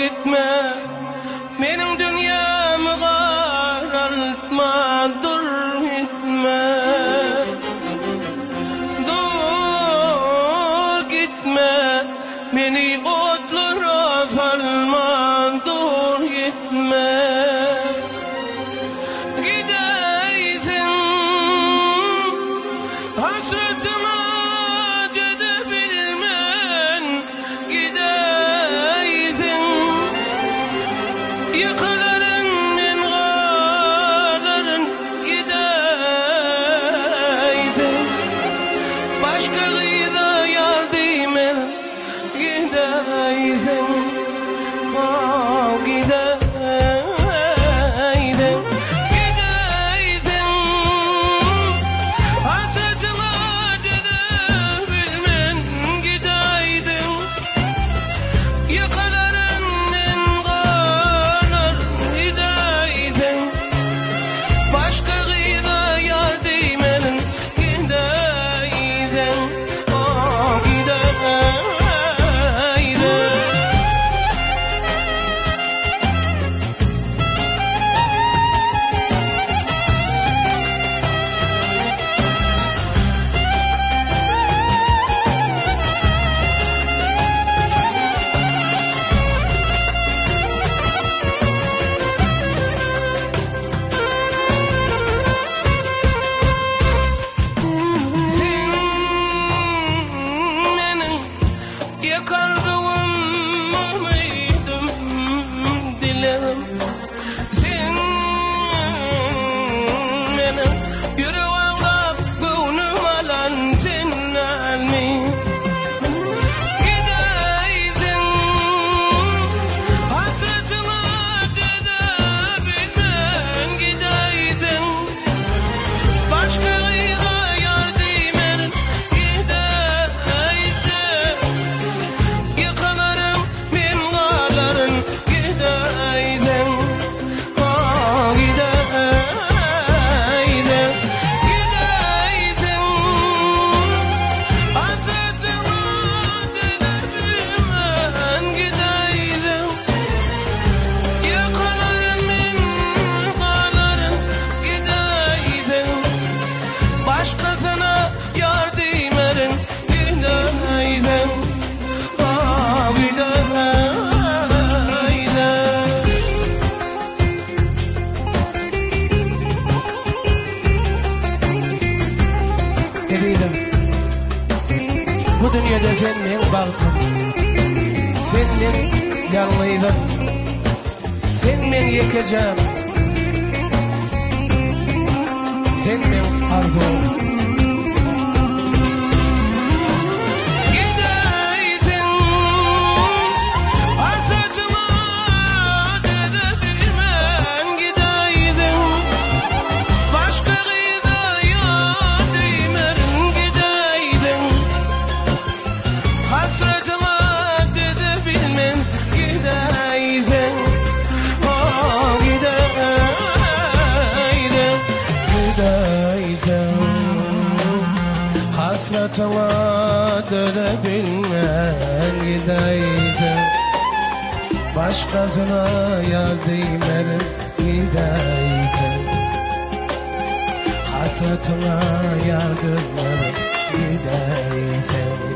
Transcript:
gitme, benim dünyamı karartma, dur gitme. Dur gitme, beni otlara salma, dur gitme. Gideysin hasretime cedebilmen, gideysin yıkıların mengaların, gideysin başka gıyda yardımen, gideysin gideysin. Bu dünyada sen men bagtym, sen men ýalňyzym, sen men ýekejam, sen men arzum. Hasretıma dönebilmen, gideydim başkasına yardım edip, gideydim hasretine yardım edip, gideydim.